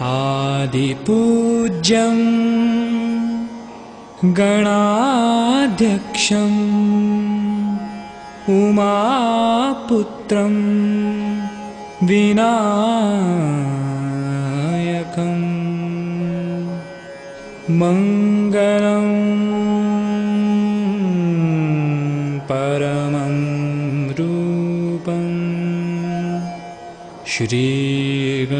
आदिपूज्यं गणाध्यक्षम् उमापुत्रं विनायकं मङ्गलं परमं रूपं श्रीगणेशं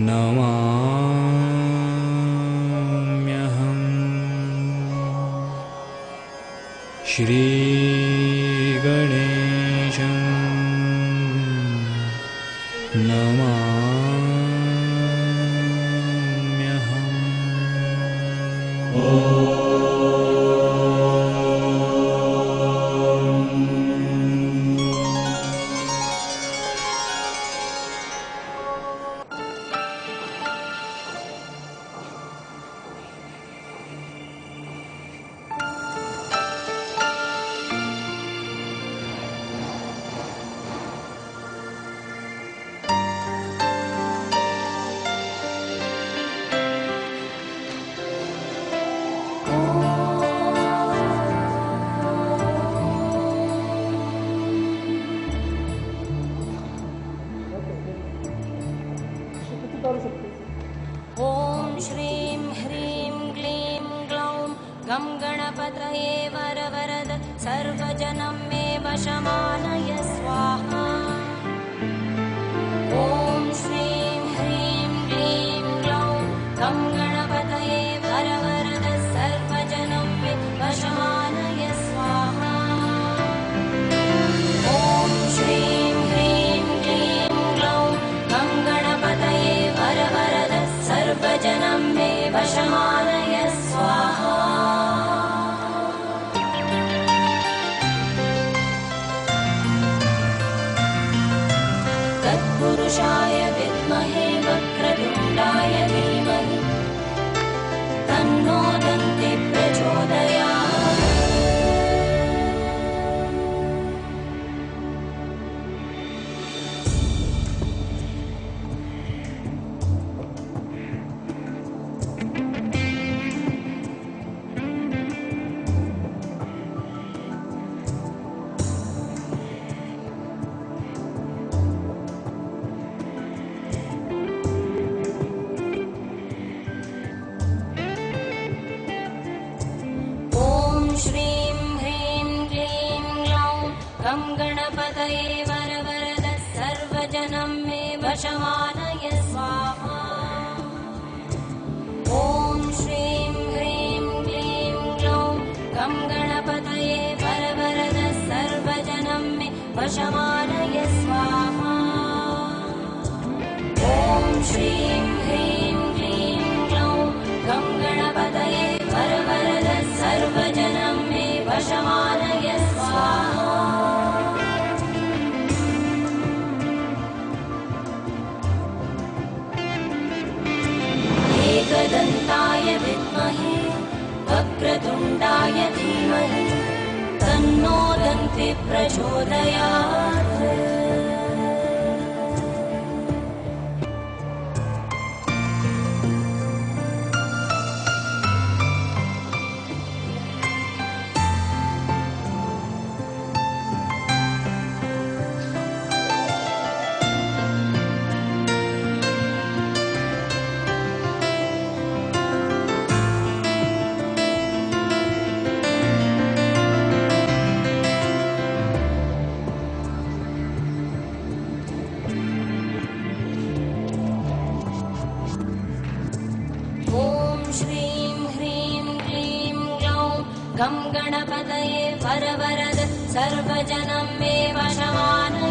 नमाम्यहम्। श्रीगणेशं नमाम्यहम्। ॐ श्रीं ह्रीं क्लीं ग्लौं गं गणपतये वरवरद सर्वजनं मे वशमानय स्वाहा। ॐ श्रीं ह्रीं क्लीं ग्लौं गं गणपतये वरवरद सर्वजनं मे वशमानय स्वाहा। ॐ श्रीं ह्रीं क्लीं ग्लौं गं गणपतये वरवरद सर्वजनं मे वशमानय स्वाहा। तत्पुरुषाय विद्महे वक्रतुण्डाय धीमहि तन्नो दन्ति प्रचोदयात्। श्रीं ह्रीं क्लीं ग्लौं गं गणपतये वरवरद सर्वजनं मे वशमानय स्वाहा। ॐ श्रीं ह्रीं क्लीं ग्लौं गं गणपतये वरवरद सर्वजनं मे वशमानय स्वाहा। ॐ श्रीं ह्रीं क्लीं ग्लौं गं गणपतये वरवरद सर्वजनं मे वशमानय स्वाहा। एकदन्ताय विद्महे वक्रतुण्डाय धीमहि तन्नो दन्ति प्रचोदयात्। गं गणपतये वरवरद सर्वजनं मे वशमानय